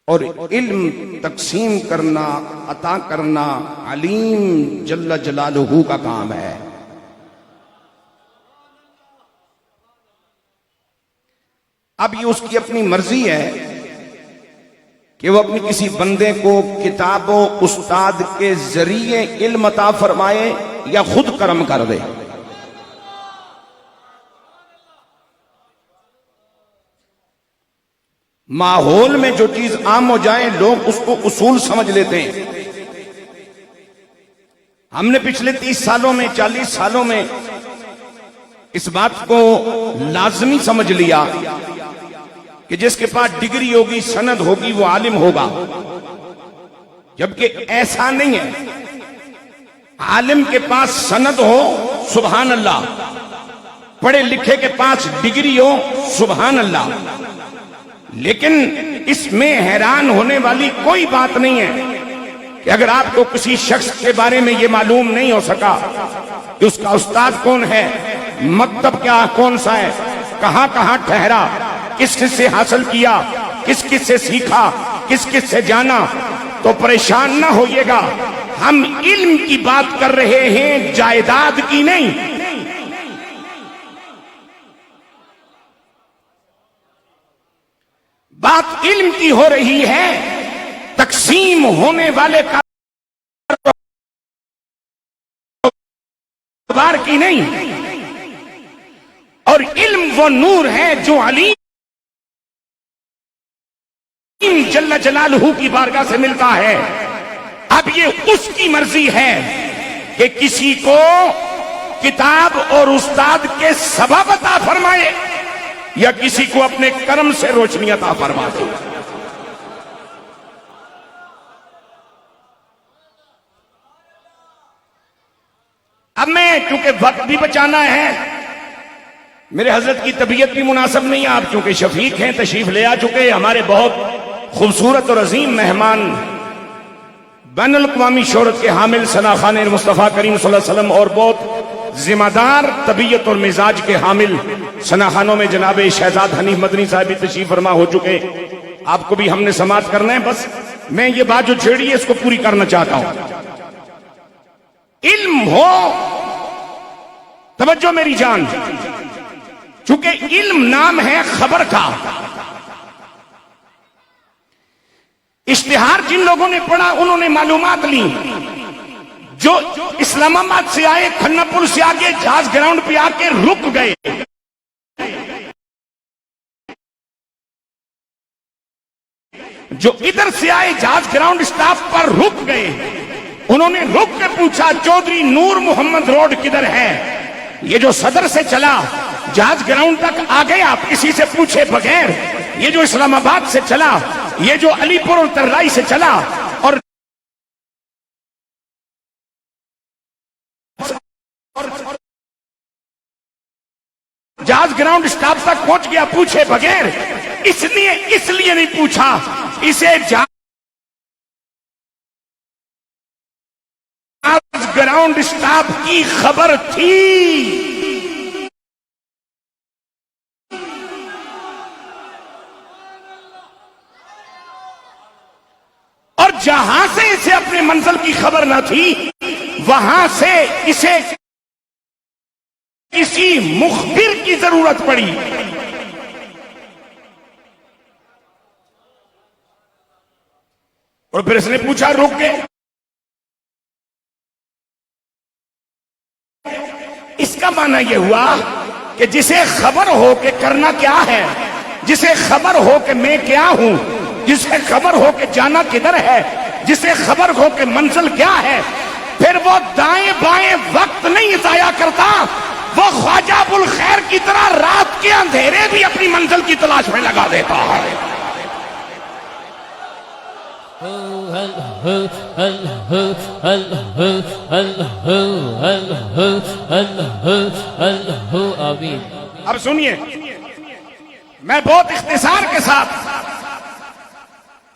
اور علم تقسیم کرنا، عطا کرنا علیم جل جلالہ کا کام ہے۔ اب یہ اس کی اپنی مرضی ہے کہ وہ اپنی کسی بندے کو کتاب و استاد کے ذریعے علم عطا فرمائے یا خود کرم کر دے۔ ماحول میں جو چیز عام ہو جائے لوگ اس کو اصول سمجھ لیتے ہیں۔ ہم نے پچھلے 30 سالوں میں 40 سالوں میں اس بات کو لازمی سمجھ لیا کہ جس کے پاس ڈگری ہوگی، سند ہوگی، وہ عالم ہوگا، جبکہ ایسا نہیں ہے۔ عالم کے پاس سند ہو سبحان اللہ، پڑھے لکھے کے پاس ڈگری ہو سبحان اللہ، لیکن اس میں حیران ہونے والی کوئی بات نہیں ہے کہ اگر آپ کو کسی شخص کے بارے میں یہ معلوم نہیں ہو سکا کہ اس کا استاد کون ہے، مکتب کیا کون سا ہے، کہاں کہاں ٹھہرا، کس کس سے حاصل کیا، کس کس سے سیکھا، کس کس سے جانا، تو پریشان نہ ہوئیے گا۔ ہم علم کی بات کر رہے ہیں، جائیداد کی نہیں۔ بات علم کی ہو رہی ہے، تقسیم ہونے والے کاروبار کی نہیں۔ اور علم وہ نور ہے جو علیم جل جلالہ کی بارگاہ سے ملتا ہے۔ اب یہ اس کی مرضی ہے کہ کسی کو کتاب اور استاد کے سبب عطا فرمائے یا کسی کو اپنے کرم سے روشنی عطا فرما دے۔ اب میں چونکہ وقت بھی بچانا ہے، میرے حضرت کی طبیعت بھی مناسب نہیں ہے، آپ چونکہ شفیق ہیں تشریف لے آ چکے، ہمارے بہت خوبصورت اور عظیم مہمان، بین الاقوامی شہرت کے حامل ثنا خوان مصطفیٰ کریم صلی اللہ علیہ وسلم اور بہت ذمہ دار طبیعت اور مزاج کے حامل ثنا خوانوں میں جناب شہزاد حنیف مدنی صاحب بھی تشریف فرما ہو چکے۔ آپ کو بھی ہم نے سماعت کرنا ہے، بس میں یہ بات جو چھیڑی ہے اس کو پوری کرنا چاہتا ہوں۔ علم ہو، توجہ میری جان، چونکہ علم نام ہے خبر کا۔ اشتہار جن لوگوں نے پڑھا انہوں نے معلومات لی، جو اسلام آباد سے آئے کھنہ پل سے آگے جہاز گراؤنڈ پہ آ کے رک گئے، جو ادھر سے آئے جہاز گراؤنڈ سٹاپ پر رک گئے، انہوں نے رک کے پوچھا چودھری نور محمد روڈ کدھر ہے؟ یہ جو صدر سے چلا جہاز گراؤنڈ تک آ گیا آپ کسی سے پوچھے بغیر، یہ جو اسلام آباد سے چلا، یہ جو علی پور اور ترائی سے چلا اور جہاز گراؤنڈ سٹاپ تک پہنچ گیا پوچھے بغیر، اس لیے نہیں پوچھا، اسے جہاز گراؤنڈ سٹاپ کی خبر تھی۔ اور جہاں سے اسے اپنے منزل کی خبر نہ تھی، وہاں سے اسے کسی مخبر کی ضرورت پڑی۔ اور پھر اس نے پوچھا رک گئے۔ اس کا معنی یہ ہوا کہ جسے خبر ہو کہ کرنا کیا ہے، جسے خبر ہو کہ میں کیا ہوں، جسے خبر ہو کہ جانا کدھر ہے، جسے خبر ہو کہ منزل کیا ہے، پھر وہ دائیں بائیں وقت نہیں ضائع کرتا، وہ خواجہ ابوالخیر کی طرح رات کے اندھیرے بھی اپنی منزل کی تلاش میں لگا دیتا ہے۔ اب سنیے، میں بہت اختصار کے ساتھ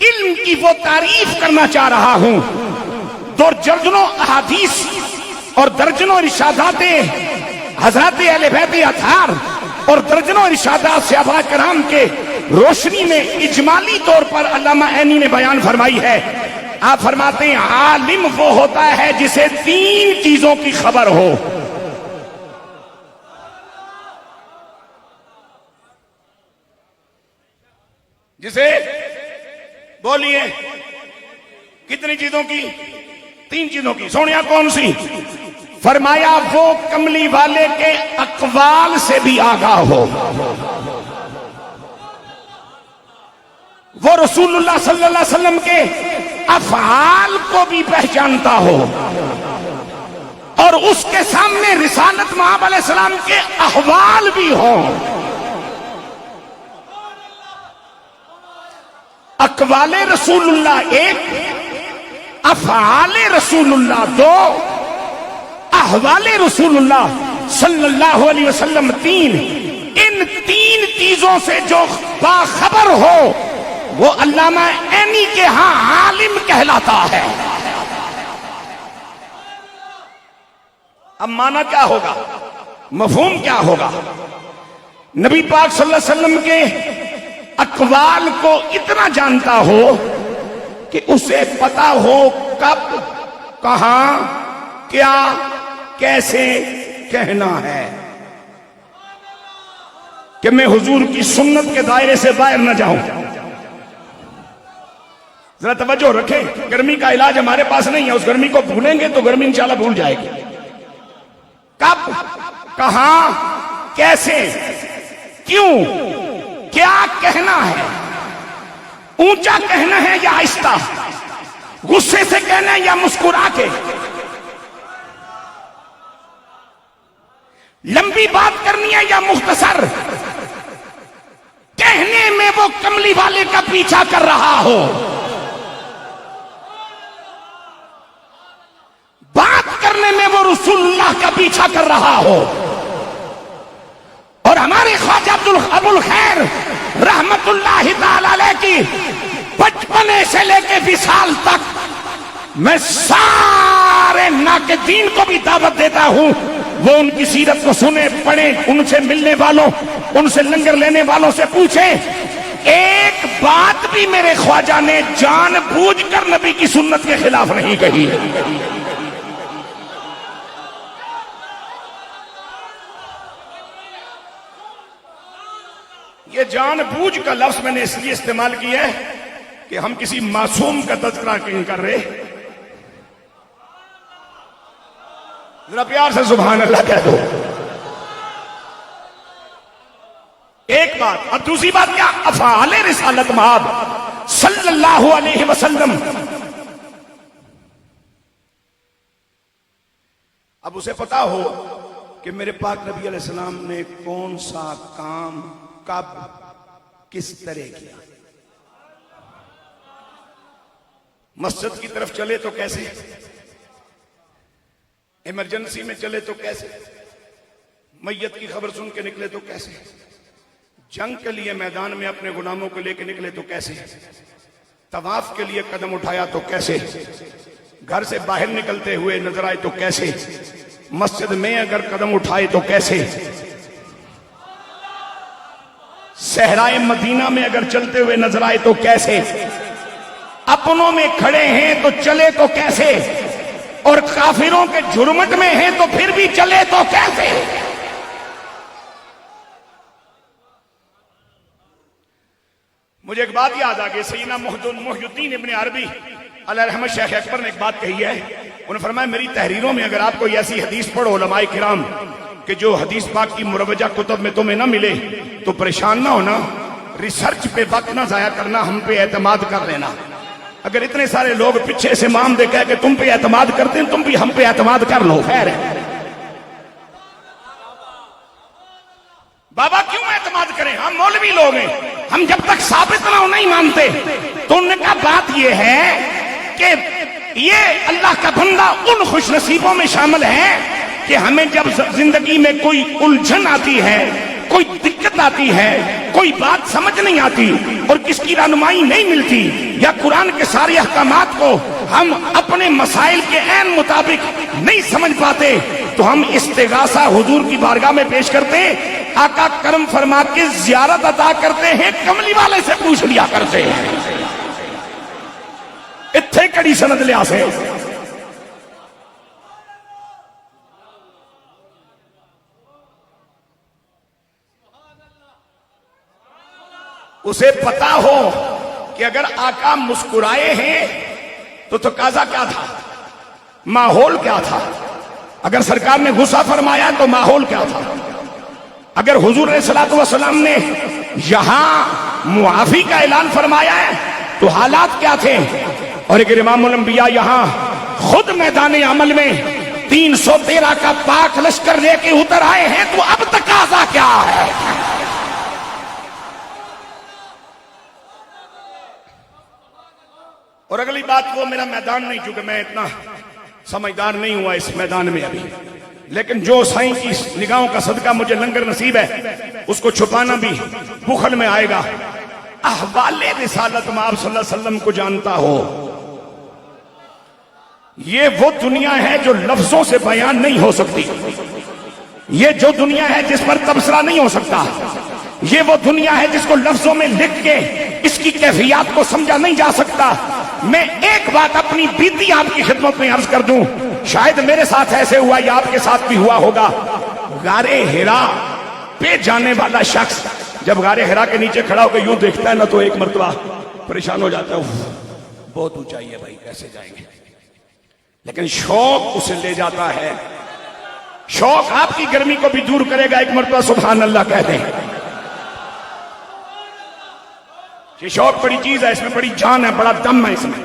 علم کی وہ تعریف کرنا چاہ رہا ہوں، درجنوں احادیث اور درجنوں ارشادات حضرات اہل بیت اطہار اور درجنوں ارشادات صحابہ کرام کے روشنی میں اجمالی طور پر علامہ عینی نے بیان فرمائی ہے. آپ فرماتے ہیں عالم وہ ہوتا ہے جسے 3 چیزوں کی خبر ہو. جسے بولیے کتنی چیزوں کی؟ 3 چیزوں کی. سونیا کون سی؟ فرمایا وہ کملی والے کے اقوال سے بھی آگاہ ہو, وہ رسول اللہ صلی اللہ علیہ وسلم کے افعال کو بھی پہچانتا ہو, اور اس کے سامنے رسالت مآب علیہ السلام کے احوال بھی ہوں. اقوال رسول اللہ 1, افعال رسول اللہ 2, احوال رسول اللہ صلی اللہ علیہ وسلم 3. ان 3 چیزوں سے جو باخبر ہو وہ علامہ عینی کے ہاں عالم کہلاتا ہے. اب معنی کیا ہوگا, مفہوم کیا ہوگا؟ نبی پاک صلی اللہ علیہ وسلم کے اقوال کو اتنا جانتا ہو کہ اسے پتا ہو کب, کہاں, کیا, کیسے کہنا ہے, کہ میں حضور کی سنت کے دائرے سے باہر نہ جاؤں. ذرا توجہ رکھیں, گرمی کا علاج ہمارے پاس نہیں ہے, اس گرمی کو بھولیں گے تو گرمی انشاءاللہ بھول جائے گی. کب, کہاں, کیسے, کیوں, کیا کہنا ہے, اونچا کہنا ہے یا آہستہ, غصے سے کہنا ہے یا مسکرا کے, لمبی بات کرنی ہے یا مختصر, کہنے میں وہ کملی والے کا پیچھا کر رہا ہو, بات کرنے میں وہ رسول اللہ کا پیچھا کر رہا ہو. اور ہمارے خواجہ ابو الخیر رحمت اللہ تعالی علیہ کی بچپنے سے لے کے وصال تک میں سارے ناقدین کو بھی دعوت دیتا ہوں, وہ ان کی سیرت کو سنیں, پڑھیں, ان سے ملنے والوں, ان سے لنگر لینے والوں سے پوچھیں. ایک بات بھی میرے خواجہ نے جان بوجھ کر نبی کی سنت کے خلاف نہیں کہی. یہ جان بوجھ کا لفظ میں نے اس لیے استعمال کیا ہے کہ ہم کسی معصوم کا تذکرہ نہیں کر رہے. ذرا پیار سے سبحان اللہ کہہ دو. ایک بات. اور دوسری بات کیا؟ افعال رسالت مآب صلی اللہ علیہ وسلم. اب اسے پتا ہو کہ میرے پاک نبی علیہ السلام نے کون سا کام کب کس طرح کیا. مسجد کی طرف چلے تو کیسے, ایمرجنسی میں چلے تو کیسے, میت کی خبر سن کے نکلے تو کیسے, جنگ کے لیے میدان میں اپنے غلاموں کو لے کے نکلے تو کیسے, طواف کے لیے قدم اٹھایا تو کیسے, گھر سے باہر نکلتے ہوئے نظر آئے تو کیسے, مسجد میں اگر قدم اٹھائے تو کیسے, صحرائے مدینہ میں اگر چلتے ہوئے نظر آئے تو کیسے, اپنوں میں کھڑے ہیں تو چلے تو کیسے, اور کافروں کے جرمٹ میں ہیں تو پھر بھی چلے تو کیسے. مجھے ایک بات یاد آ گئی. سیدنا محی الدین ابن عربی علیہ رحمت شیخ اکبر نے ایک بات کہی ہے. انہوں نے فرمایا میری تحریروں میں اگر آپ کوئی ایسی حدیث پڑھو علماء کرام کہ جو حدیث پاک کی مروجہ کتب میں تمہیں نہ ملے تو پریشان نہ ہونا, ریسرچ پہ وقت نہ ضائع کرنا, ہم پہ اعتماد کر لینا. اگر اتنے سارے لوگ پیچھے سے مام دے کہہ کہ تم پہ اعتماد کرتے ہیں, تم بھی ہم پہ اعتماد کر لو. خیر ہے بابا, کیوں اعتماد کریں, ہم مولوی لوگ ہیں, ہم جب تک ثابت نہ ہو نہیں مانتے. تو انہوں نے کہا بات یہ ہے کہ یہ اللہ کا بندہ ان خوش نصیبوں میں شامل ہے کہ ہمیں جب زندگی میں کوئی الجھن آتی ہے, کوئی دقت آتی ہے, کوئی بات سمجھ نہیں آتی اور کس کی رہنمائی نہیں ملتی, یا قرآن کے سارے احکامات کو ہم اپنے مسائل کے عین مطابق نہیں سمجھ پاتے, تو ہم استغاثہ حضور کی بارگاہ میں پیش کرتے ہیں، آقا کرم فرما کے زیارت عطا کرتے ہیں، کملی والے سے پوچھ لیا کرتے ہیں۔ اتھے کڑی سند لیا سے اسے پتا ہو کہ اگر آقا مسکرائے ہیں تو تقاضا کیا تھا، ماحول کیا تھا، اگر سرکار نے غصہ فرمایا تو ماحول کیا تھا، اگر حضور علیہ الصلوۃ والسلام نے یہاں معافی کا اعلان فرمایا ہے تو حالات کیا تھے، اور اگر امام الانبیاء یہاں خود میدان عمل میں 313 کا پاک لشکر لے کے اتر آئے ہیں تو اب تقاضا کیا ہے۔ اور اگلی بات، وہ میرا میدان نہیں، چونکہ میں اتنا سمجھدار نہیں ہوا اس میدان میں ابھی، لیکن جو سائیں کی نگاہوں کا صدقہ مجھے لنگر نصیب ہے اس کو چھپانا بھی بخل میں آئے گا۔ احوال رسالت میں آپ صلی اللہ علیہ وسلم کو جانتا ہو، یہ وہ دنیا ہے جو لفظوں سے بیان نہیں ہو سکتی، یہ جو دنیا ہے جس پر تبصرہ نہیں ہو سکتا، یہ وہ دنیا ہے جس کو لفظوں میں لکھ کے اس کی کیفیات کو سمجھا نہیں جا سکتا۔ میں ایک بات اپنی بیتی آپ کی خدمت میں عرض کر دوں، شاید میرے ساتھ ایسے ہوا یا آپ کے ساتھ بھی ہوا ہوگا، غار حرا پہ جانے والا شخص جب غار حرا کے نیچے کھڑا ہو کے یوں دیکھتا ہے نا تو ایک مرتبہ پریشان ہو جاتا ہے، بہت اونچائی ہے بھائی، کیسے جائیں گے، لیکن شوق اسے لے جاتا ہے، شوق آپ کی گرمی کو بھی دور کرے گا، ایک مرتبہ سبحان اللہ کہہ دیں۔ یہ شوق بڑی چیز ہے، اس میں بڑی جان ہے، بڑا دم ہے اس میں۔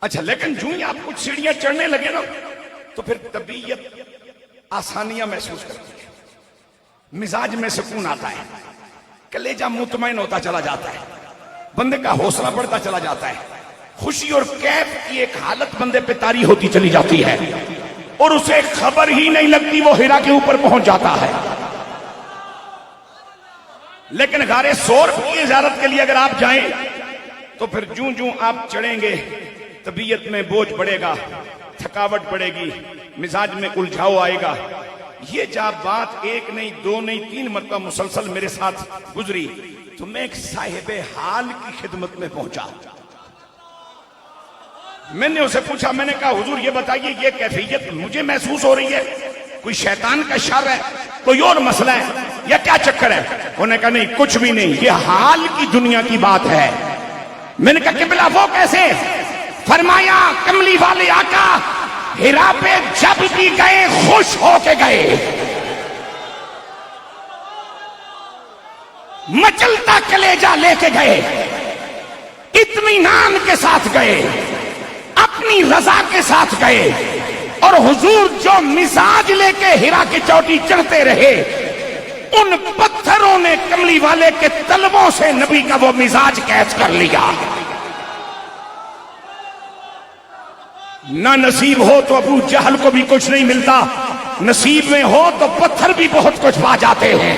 اچھا، لیکن جو ہی آپ کچھ سیڑھیاں چڑھنے لگے نا تو پھر طبیعت آسانیاں محسوس کرتی ہے، مزاج میں سکون آتا ہے، کلیجہ مطمئن ہوتا چلا جاتا ہے، بندے کا حوصلہ بڑھتا چلا جاتا ہے، خوشی اور کیف کی ایک حالت بندے پہ طاری ہوتی چلی جاتی ہے، اور اسے خبر ہی نہیں لگتی وہ حرا کے اوپر پہنچ جاتا ہے۔ لیکن غار ثور کی زیارت کے لیے اگر آپ جائیں تو پھر جوں جوں آپ چڑھیں گے طبیعت میں بوجھ بڑھے گا، تھکاوٹ بڑھے گی، مزاج میں الجھاؤ آئے گا۔ یہ جب بات ایک نہیں، دو نہیں، 3 مرتبہ مسلسل میرے ساتھ گزری تو میں ایک صاحب حال کی خدمت میں پہنچا۔ میں نے اسے پوچھا، میں نے کہا حضور یہ بتائیے یہ کیفیت مجھے محسوس ہو رہی ہے، کوئی شیطان کا شر ہے، کوئی اور مسئلہ ہے یا کیا چکر ہے؟ انہوں نے کہا نہیں کچھ بھی نہیں، یہ حال کی دنیا کی بات ہے۔ میں نے کہا قبلہ وہ کیسے؟ فرمایا کملی والے آقا حرا پہ جب بھی گئے خوش ہو کے گئے، مچلتا کلیجہ لے کے گئے، اطمینان کے ساتھ گئے، اپنی رضا کے ساتھ گئے، اور حضور جو مزاج لے کے حرا کی چوٹی چڑھتے رہے، ان پتھروں نے کملی والے کے طلبوں سے نبی کا وہ مزاج کیچ کر لیا۔ نہ نصیب ہو تو ابو جہل کو بھی کچھ نہیں ملتا، نصیب میں ہو تو پتھر بھی بہت کچھ پا جاتے ہیں۔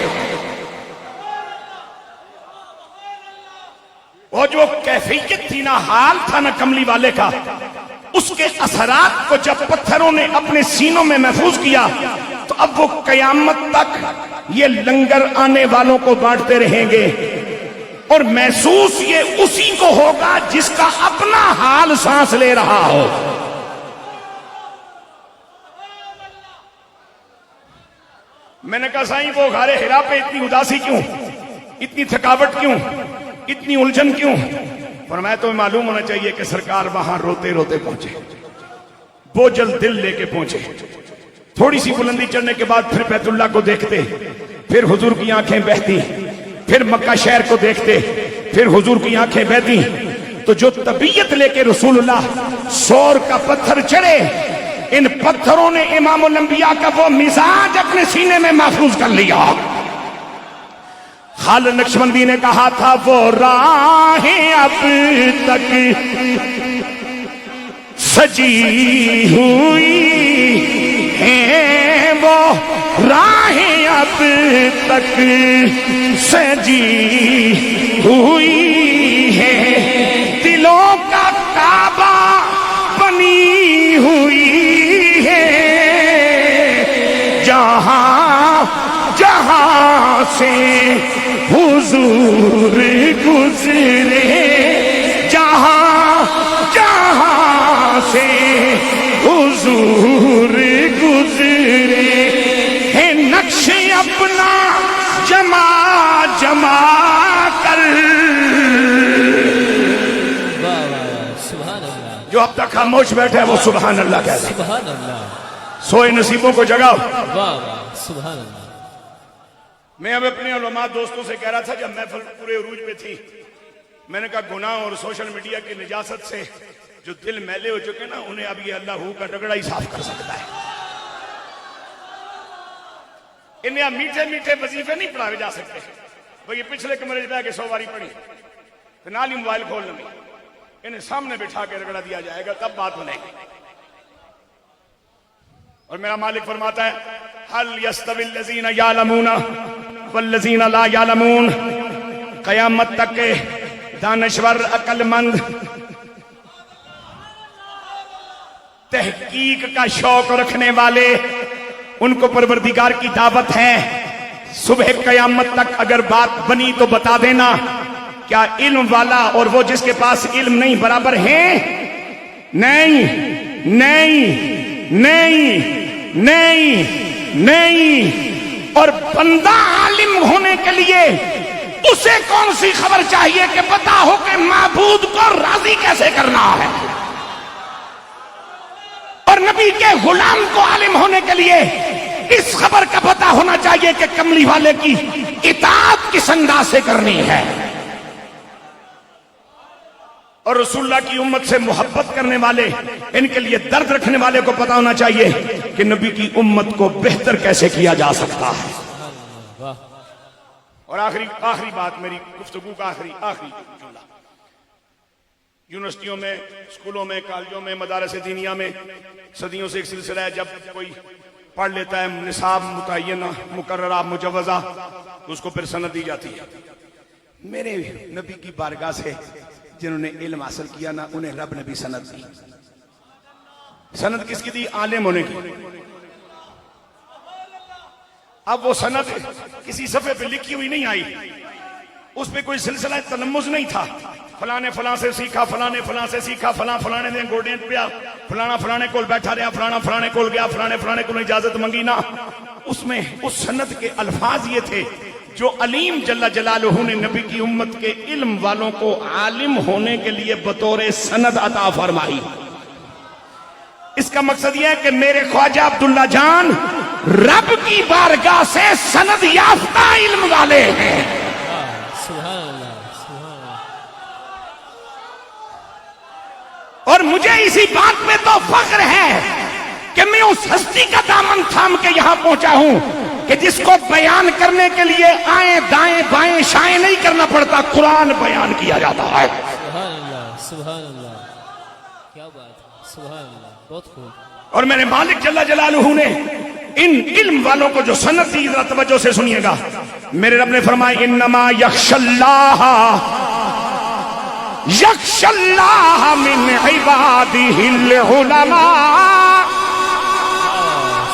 وہ جو کیفیت تھی نا، حال تھا نا کملی والے کا، اس کے اثرات کو جب پتھروں نے اپنے سینوں میں محفوظ کیا تو اب وہ قیامت تک یہ لنگر آنے والوں کو بانٹتے رہیں گے، اور محسوس یہ اسی کو ہوگا جس کا اپنا حال سانس لے رہا ہو۔ میں نے کہا سائیں وہ غار حرا پہ اتنی اداسی کیوں، اتنی تھکاوٹ کیوں، اتنی الجھن کیوں؟ فرمایا تمہیں معلوم ہونا چاہیے کہ سرکار وہاں روتے روتے پہنچے، بوجھل دل لے کے پہنچے، تھوڑی سی بلندی چڑھنے کے بعد پھر بیت اللہ کو دیکھتے، پھر حضور کی آنکھیں بہتی، پھر مکہ شہر کو دیکھتے، پھر حضور کی آنکھیں بہتی، تو جو طبیعت لے کے رسول اللہ ثور کا پتھر چڑھے، ان پتھروں نے امام الانبیاء کا وہ مزاج اپنے سینے میں محفوظ کر لیا۔ خالد نقشبندی نے کہا تھا وہ راہیں اب تک سجی ہوئی ہیں، وہ راہیں اب تک سجی ہوئی ہیں، دلوں کا کعبہ بنی ہوئی سے حضور گزرے، جہاں جہاں سے حضور گزرے، ہے نقش اپنا جما جما کر، جو اب تک خاموش بیٹھے ہیں وہ سبحان اللہ کہتے ہیں۔ سبحان اللہ، سوئے نصیبوں کو جگاؤ۔ واہ واہ، سبحان اللہ۔ میں اب اپنے علماء دوستوں سے کہہ رہا تھا، جب محفل پورے عروج پہ تھی، میں نے کہا گناہ اور سوشل میڈیا کی نجاست سے جو دل میلے ہو چکے نا، انہیں اب یہ اللہ کا ٹکڑا ہی صاف کر سکتا ہے۔ انہیں اب میٹھے میٹھے وظیفے نہیں پڑھائے جا سکتے، وہ یہ پچھلے کمرے میں کہ 100 باری پڑھی پھر نال ہی موبائل کھول لیں، انہیں سامنے بٹھا کے رگڑا دیا جائے گا، تب بات بنے گی۔ اور میرا مالک فرماتا ہے حل یستوی الذین یعلمون والذین لا یعلمون، قیامت تک کے دانشور عقل مند تحقیق کا شوق رکھنے والے، ان کو پروردگار کی دعوت ہے، صبح قیامت تک اگر بات بنی تو بتا دینا، کیا علم والا اور وہ جس کے پاس علم نہیں برابر ہیں؟ نہیں نہیں نہیں نہیں نہیں۔ اور بندہ عالم ہونے کے لیے اسے کون سی خبر چاہیے کہ پتا ہو کہ معبود کو راضی کیسے کرنا ہے؟ اور نبی کے غلام کو عالم ہونے کے لیے اس خبر کا پتا ہونا چاہیے کہ کملی والے کی اطاعت کس انداز سے کرنی ہے، اور رسول اللہ کی امت سے محبت کرنے والے، ان کے لیے درد رکھنے والے کو پتا ہونا چاہیے کہ نبی کی امت کو بہتر کیسے کیا جا سکتا ہے۔ اور آخری بات، میری گفتگو کا آخری جملہ، یونیورسٹیوں میں، اسکولوں میں، کالجوں میں، مدارس دینیہ میں صدیوں سے ایک سلسلہ ہے، جب کوئی پڑھ لیتا ہے نصاب متعینہ مقررہ مجوزہ تو اس کو پھر سند دی جاتی ہے۔ میرے نبی کی بارگاہ سے جنہوں نے علم حاصل کیا نا، انہیں رب نے بھی سند دی۔ سند کس کی دی؟ عالم ہونے کی۔ اب وہ سند کسی صفحے پہ لکھی ہوئی نہیں آئی، اس پہ کوئی سلسلہ تلمذ نہیں تھا، فلاں نے فلاں سے سیکھا، فلاں نے فلاں سے سیکھا، فلاں نے گوڑے پیا، فلانا فلانے کول بیٹھا رہا، فلانا فلانے کول گیا، فلانے کول اجازت منگی نا۔ اس میں اس سند کے الفاظ یہ تھے جو علیم جل جلالہ نے نبی کی امت کے علم والوں کو عالم ہونے کے لیے بطور سند عطا فرمائی۔ اس کا مقصد یہ ہے کہ میرے خواجہ عبداللہ جان رب کی بارگاہ سے سند یافتہ علم والے ہیں۔ سبحان اللہ، سبحان اللہ۔ اور مجھے اسی بات پہ تو فخر ہے کہ میں اس ہستی کا دامن تھام کے یہاں پہنچا ہوں کہ جس کو بیان کرنے کے لیے آئیں دائیں بائیں شائیں نہیں کرنا پڑتا، قرآن بیان کیا جاتا ہے۔ سبحان اللہ، سبحان اللہ، کیا بات ہے، سبحان اللہ، بہت خوب۔ اور میرے مالک جل جلالہ نے ان علم والوں کو جو سند دی، ذرا توجہ سے سنیے گا۔ میرے رب نے فرمایا انما یخشی اللہ من عبادہ العلماء۔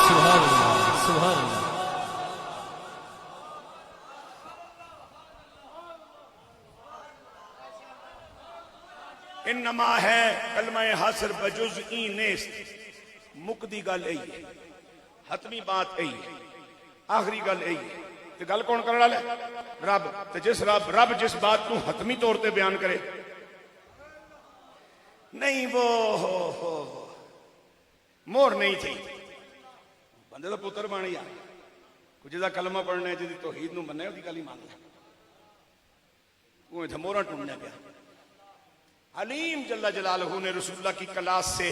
سبحان اللہ، سبحان اللہ۔ انما ہے کلمہ حاصر بجزئی نیست، مکدی گل ای ہے، حتمی بات ای ہے، آخری گل ای ہے۔ تے گل کون کرنے والا ہے؟ رب۔ تے جس رب جس بات کو حتمی طور تے بیان کرے، نہیں وہ مور نہیں تھی، بندے دا پتر بن گیا، جہاں کلمہ پڑھنا ہے، جی توحید نو مننا ہے، وہ گل ہی مان لے، وہ اتنے مورا ٹوٹنا پیا۔ علیم جل جلالہ نے رسول اللہ کی کلاس سے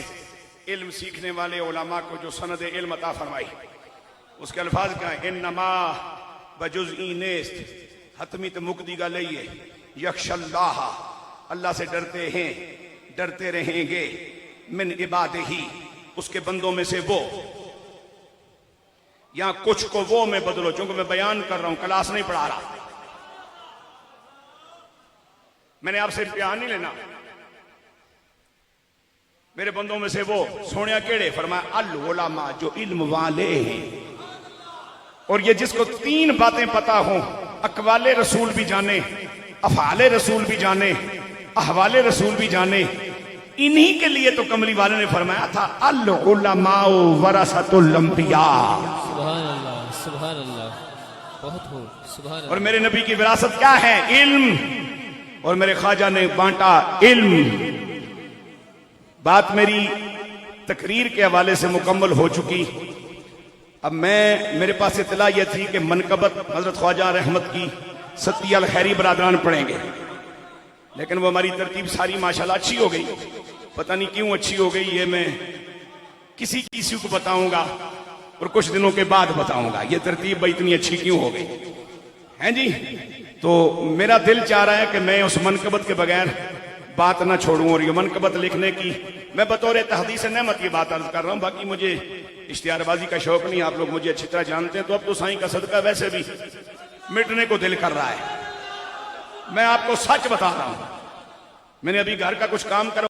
علم سیکھنے والے علماء کو جو سند علم عطا فرمائی، اس کے الفاظ کیا ہیں؟ انما بجزئی نیست، حتمی تو مکدی گل ہے، یخشی اللہ، اللہ سے ڈرتے ہیں، ڈرتے رہیں گے، من عبادہ، اس کے بندوں میں سے وہ، یہاں کچھ کو وہ میں بدلو، چونکہ میں بیان کر رہا ہوں، کلاس نہیں پڑھا رہا، میں نے آپ سے امتحان نہیں لینا۔ میرے بندوں میں سے وہ سونیا کیڑے؟ فرمایا العلماء، جو علم والے ہیں۔ اور یہ جس کو تین باتیں پتا ہوں اقوال رسول بھی جانے، افعال رسول بھی جانے، احوال رسول بھی جانے، انہی کے لیے تو کملی والے نے فرمایا تھا العلماء ورثۃ الانبیاء۔ سبحان اللہ، سبحان اللہ، بہت خوب، سبحان اور اللہ۔ میرے نبی کی وراثت کیا ہے؟ علم، اور میرے خواجہ نے بانٹا علم۔ بات میری تقریر کے حوالے سے مکمل ہو چکی۔ اب میرے پاس اطلاع یہ تھی کہ منقبت حضرت خواجہ رحمت کی ستیہ الخیری برادران پڑھیں گے، لیکن وہ ہماری ترتیب ساری ماشاءاللہ اچھی ہو گئی، پتہ نہیں کیوں اچھی ہو گئی، یہ میں کسی کو بتاؤں گا اور کچھ دنوں کے بعد بتاؤں گا یہ ترتیب بھائی اتنی اچھی کیوں ہو گئی ہیں جی۔ تو میرا دل چاہ رہا ہے کہ میں اس منقبت کے بغیر بات نہ چھوڑوں، اور یہ منقبت لکھنے کی میں بطور تحدیث نعمت یہ بات عرض کر رہا ہوں، باقی مجھے اشتہار بازی کا شوق نہیں، آپ لوگ مجھے اچھی طرح جانتے ہیں، تو اب تو سائیں کا صدقہ ویسے بھی مٹنے کو دل کر رہا ہے۔ میں آپ کو سچ بتا رہا ہوں، میں نے ابھی گھر کا کچھ کام کرا